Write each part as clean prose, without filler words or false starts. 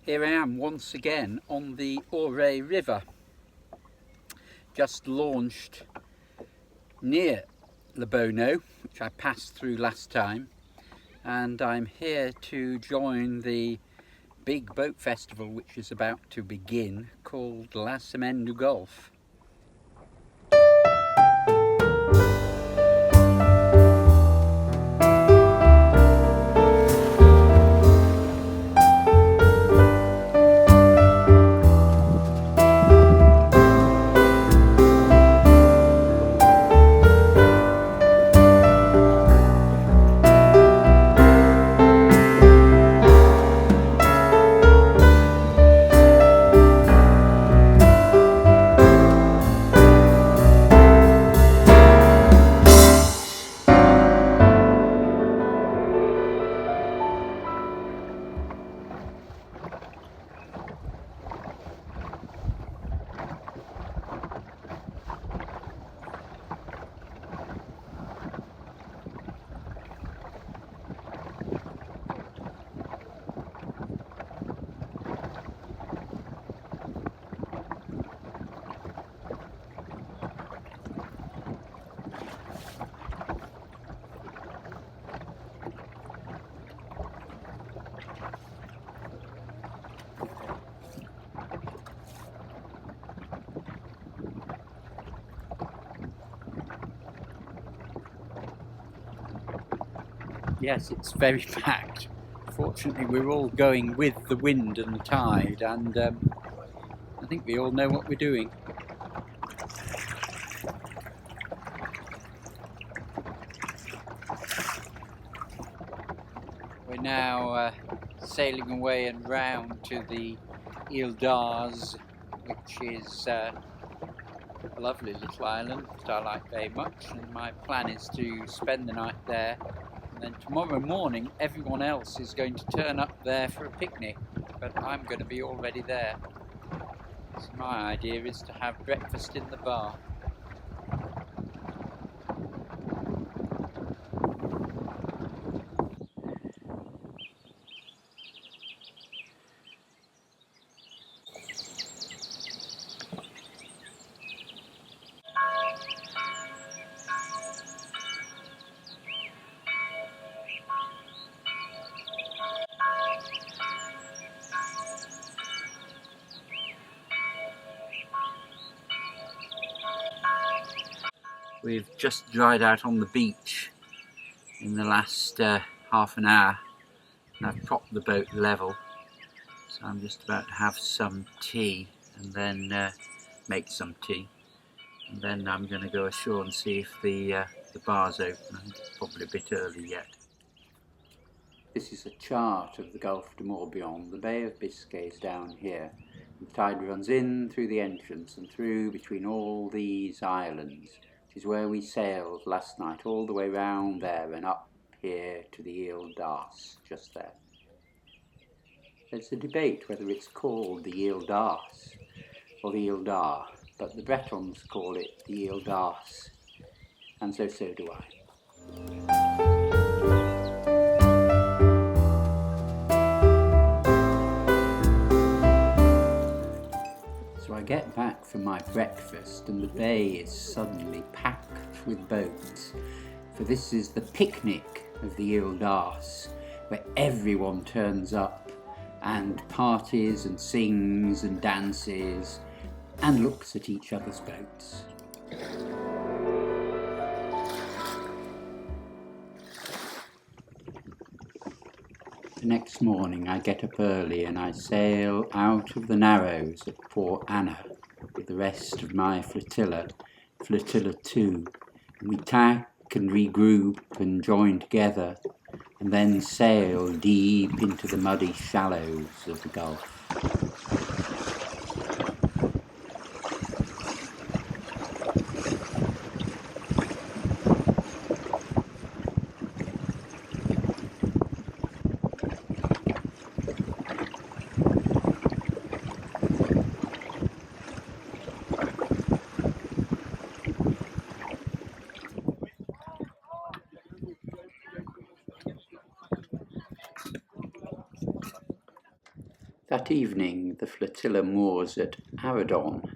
Here I am once again on the Ilur River, just launched near Lebono, which I passed through last time, and I'm here to join the big boat festival which is about to begin, called La Semaine du Golfe. Yes, it's very packed. Fortunately, we're all going with the wind and the tide, and I think we all know what we're doing. We're now sailing away and round to the Ilur, which is a lovely little island that I like very much, and my plan is to spend the night there. And then tomorrow morning everyone else is going to turn up there for a picnic, but I'm going to be already there. So my idea is to have breakfast in the bar. We've just dried out on the beach in the last half an hour. I've propped the boat level, so I'm just about to have some tea and then make some tea, and then I'm going to go ashore and see if the bar's open. I think it's probably a bit early yet. This is a chart of the Golfe du Morbihan. The Bay of Biscay is down here. The tide runs in through the entrance and through between all these islands, which is where we sailed last night, all the way round there and up here to the Ilur, just there. There's a debate whether it's called the Ilur or the Ilur, but the Bretons call it the Ilur, and so do I. So I get back from my breakfast and the bay is suddenly packed with boats, for this is the picnic of the Ilur, where everyone turns up and parties and sings and dances and looks at each other's boats. The next morning I get up early and I sail out of the narrows of Port Anna with the rest of my flotilla 2, and we tack and regroup and join together and then sail deep into the muddy shallows of the Gulf. That that evening the flotilla moors at Avedon,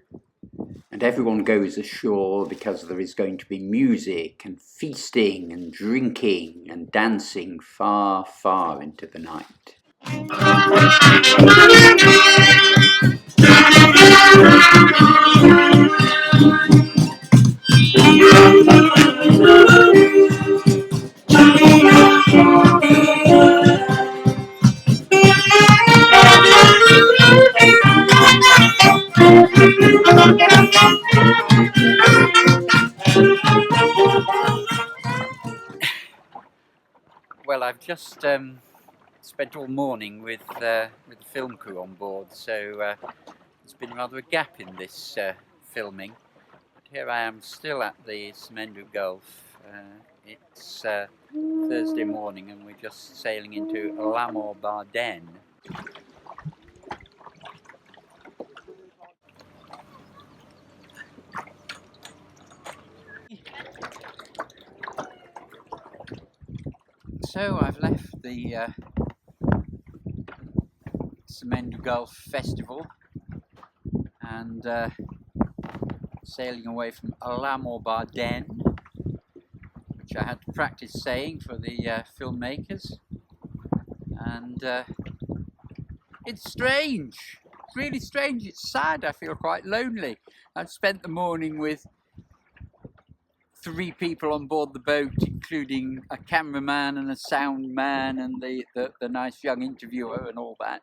and everyone goes ashore because there is going to be music and feasting and drinking and dancing far, far into the night. Well, I've just spent all morning with the film crew on board, so there's been rather a gap in this filming. But here I am still at the Semaine du Golfe. It's Thursday morning and we're just sailing into Lamor-Barden. So I've left the Semaine du Golfe festival and sailing away from Lamor-Barden, which I had to practice saying for the filmmakers, and it's strange, it's really strange, it's sad, I feel quite lonely. I've spent the morning with 3 people on board the boat, including a cameraman and a sound man and the nice young interviewer and all that,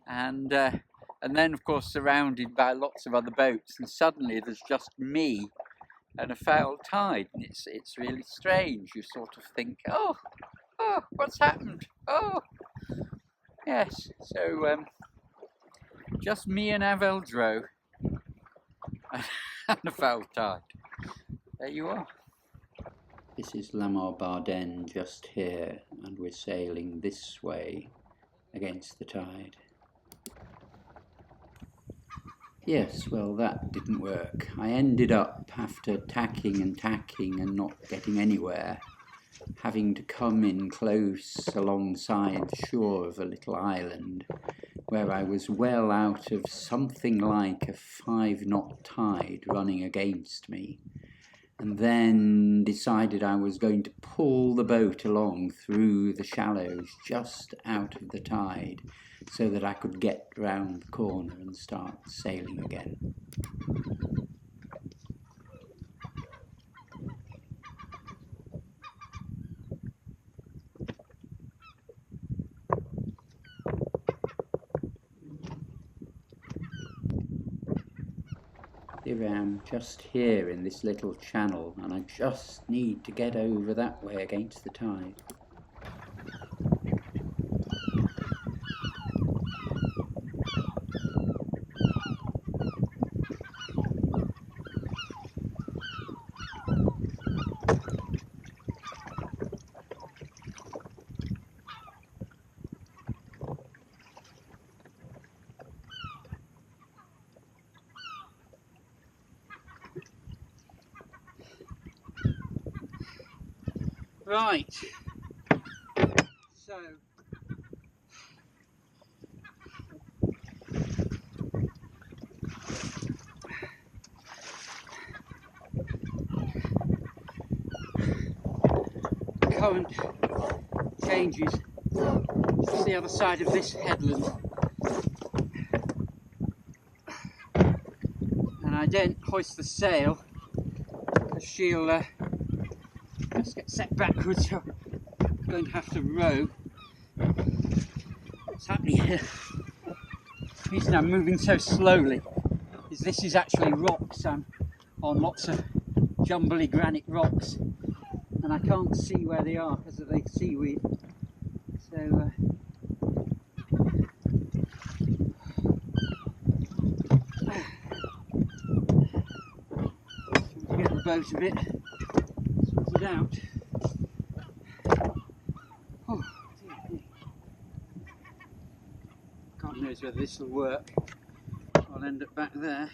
and then of course surrounded by lots of other boats, and suddenly there's just me and a foul tide, and it's really strange. You sort of think, oh, what's happened? Oh, yes. So just me and Avel Dro and a foul tide. There you are. This is Lamor-Barden just here, and we're sailing this way against the tide. Yes, well, that didn't work. I ended up, after tacking and not getting anywhere, having to come in close alongside the shore of a little island where I was well out of something like a 5-knot tide running against me, and then decided I was going to pull the boat along through the shallows just out of the tide so that I could get round the corner and start sailing again. Here I am, just here in this little channel, and I just need to get over that way against the tide. Right, so current changes to the other side of this headland, and I don't hoist the sail because she'll just get set backwards, so I'm going to have to row. What's happening here? The reason I'm moving so slowly is this is actually rocks. I'm on lots of jumbly granite rocks and I can't see where they are because of the seaweed. So to get the boat a bit sorted out. Oh, dear me. God knows whether this will work. I'll end up back there.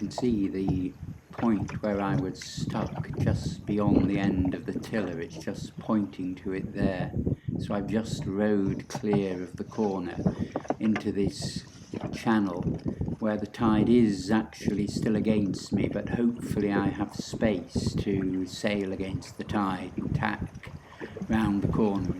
can see the point where I was stuck just beyond the end of the tiller. It's just pointing to it there. So I've just rowed clear of the corner into this channel where the tide is actually still against me, but hopefully I have space to sail against the tide and tack round the corner.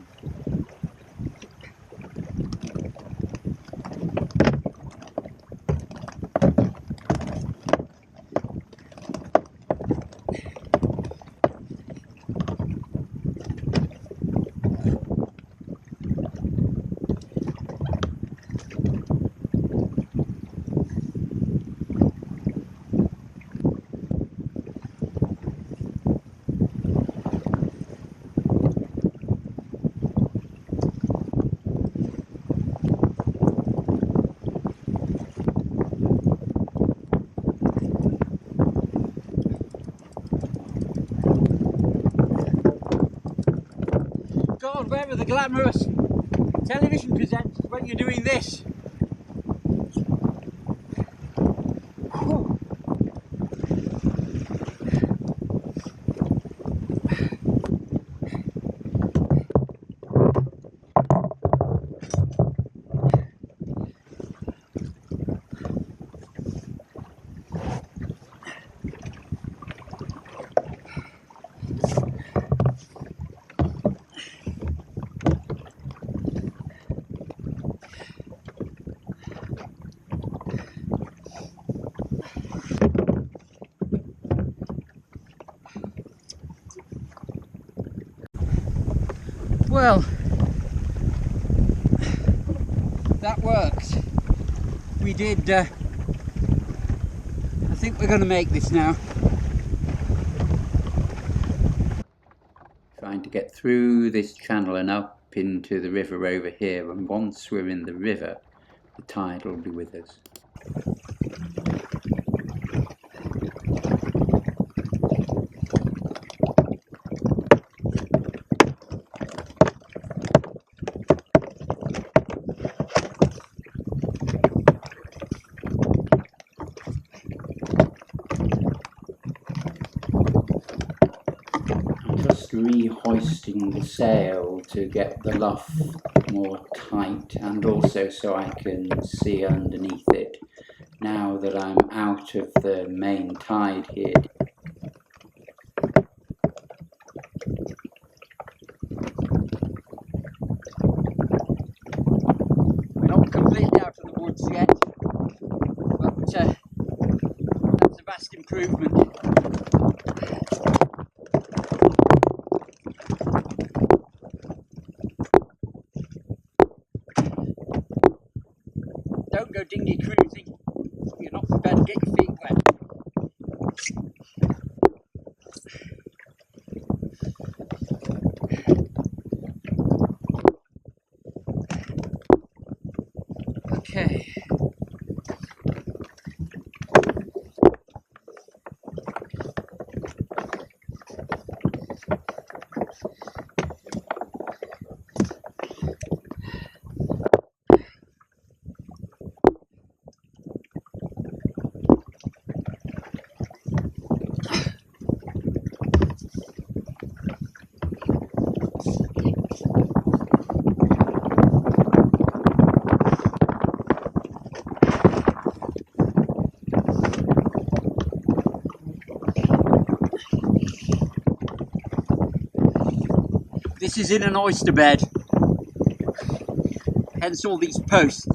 God, where are the glamorous television presenters when you're doing this? Whew. Well, that worked. We did, I think we're going to make this now. Trying to get through this channel and up into the river over here, and once we're in the river, the tide will be with us. Rehoisting the sail to get the luff more tight, and also so I can see underneath it now that I'm out of the main tide here. We're not completely out of the woods yet, but that's a vast improvement. Don't go dinghy cruising. You're not prepared to get your feet wet. Okay. This is in an oyster bed, hence all these posts.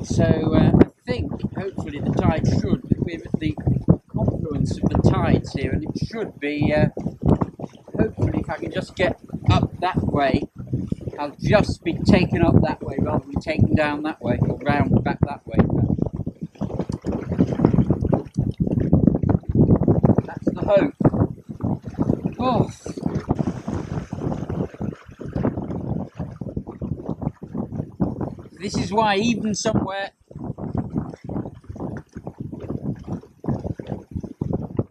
So I think, hopefully the tide should, we're at the confluence of the tides here, and it should be, hopefully if I can just get up that way, I'll just be taken up that way rather than taken down that way, or round back that way. the hope. Oh. This is why even somewhere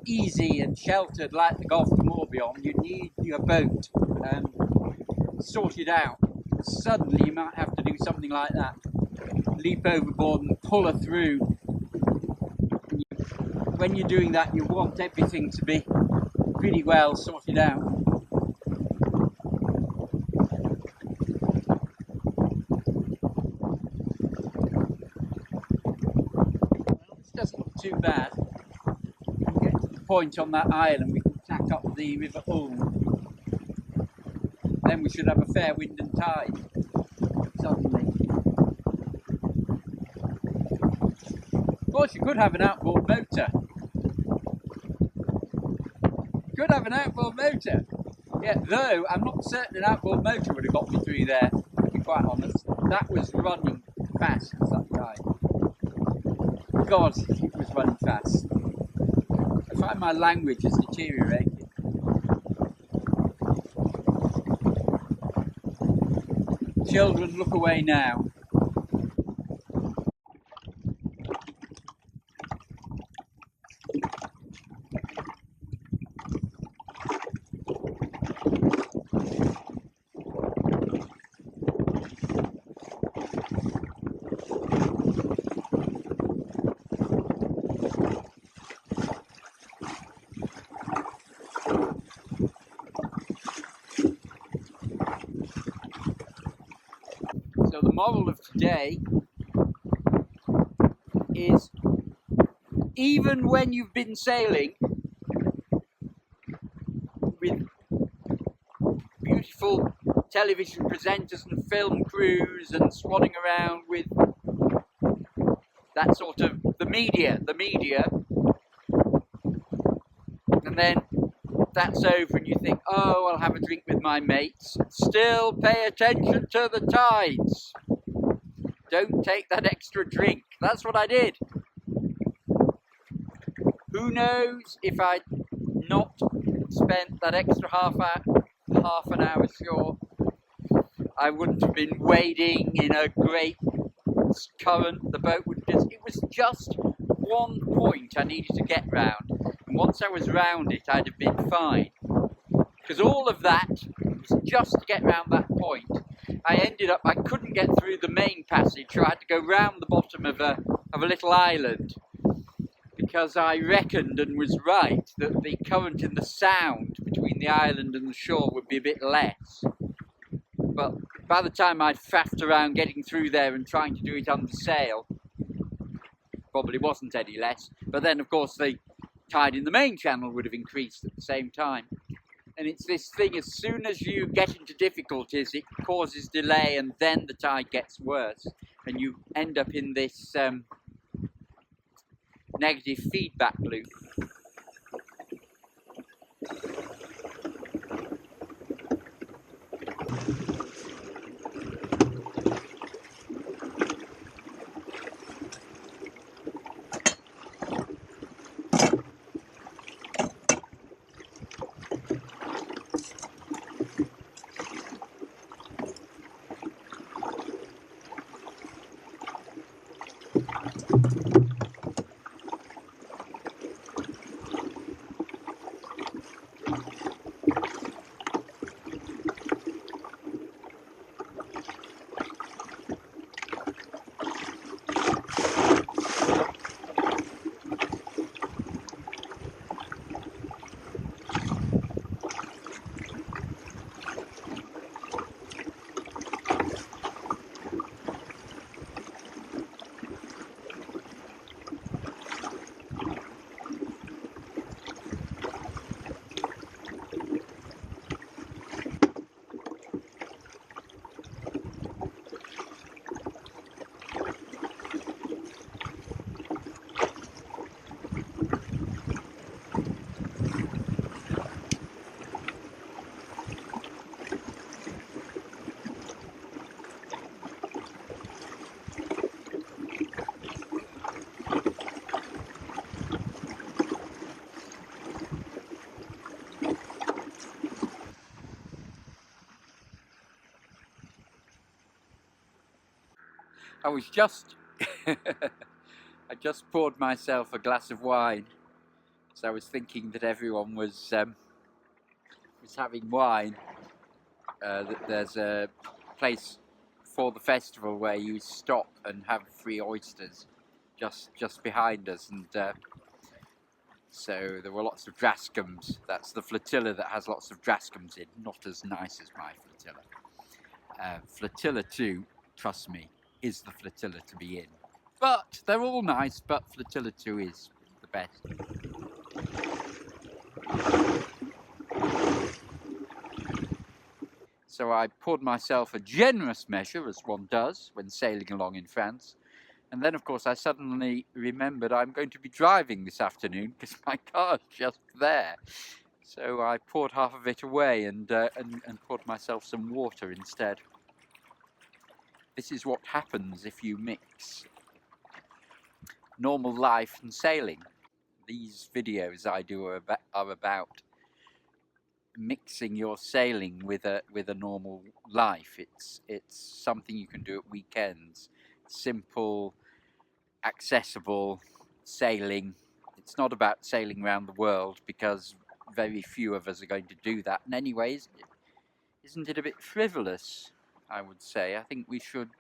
easy and sheltered like the Golfe du Morbihan, you need your boat sorted out. Suddenly you might have to do something like that. Leap overboard and pull her through. When you're doing that, you want everything to be pretty well sorted out. This doesn't look too bad. Get to the point on that island, we can tack up the River Ulm. Then we should have a fair wind and tide. Suddenly. Of course, you could have an outboard motor. Could have an outboard motor. Yeah, though I'm not certain an outboard motor would have got me through there, to be quite honest. That was running fast as that guy. God, it was running fast. I find my language has deteriorated. Children, look away now. So the moral of today is, even when you've been sailing with beautiful television presenters and film crews and swanning around with that sort of the media, and then that's over and you think, oh, I'll have a drink with my mates. Still pay attention to the tides. Don't take that extra drink. That's what I did. Who knows if I'd not spent that extra half an hour ashore, I wouldn't have been wading in a great current. The boat would just, it was just one point I needed to get round. And once I was round it, I'd have been fine. Because all of that was just to get round that point. I couldn't get through the main passage, so I had to go round the bottom of a little island. Because I reckoned and was right that the current in the sound between the island and the shore would be a bit less. But by the time I'd faffed around getting through there and trying to do it under sail, probably wasn't any less. But then, of course, the tide in the main channel would have increased at the same time. And it's this thing, as soon as you get into difficulties, it causes delay and then the tide gets worse. And you end up in this negative feedback loop. I was just I just poured myself a glass of wine, so I was thinking that everyone was having wine. There's a place for the festival where you stop and have free oysters just behind us, and so there were lots of drascums. That's the flotilla that has lots of drascums in, not as nice as my flotilla. Flotilla 2, trust me, is the flotilla to be in. But they're all nice, but flotilla 2 is the best. So I poured myself a generous measure, as one does when sailing along in France. And then, of course, I suddenly remembered I'm going to be driving this afternoon because my car's just there. So I poured half of it away and poured myself some water instead. This is what happens if you mix normal life and sailing. These videos I do are about mixing your sailing with a normal life. It's something you can do at weekends. Simple, accessible sailing. It's not about sailing around the world because very few of us are going to do that. And anyways, isn't it a bit frivolous? I would say. I think we should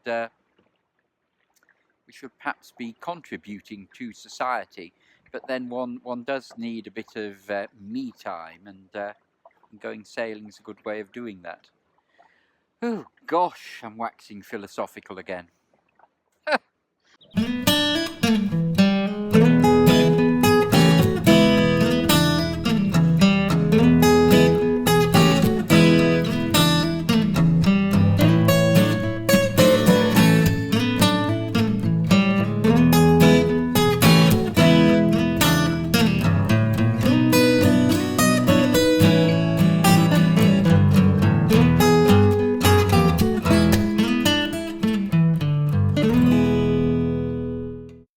perhaps be contributing to society, but then one does need a bit of me time, and going sailing is a good way of doing that. Oh gosh, I'm waxing philosophical again.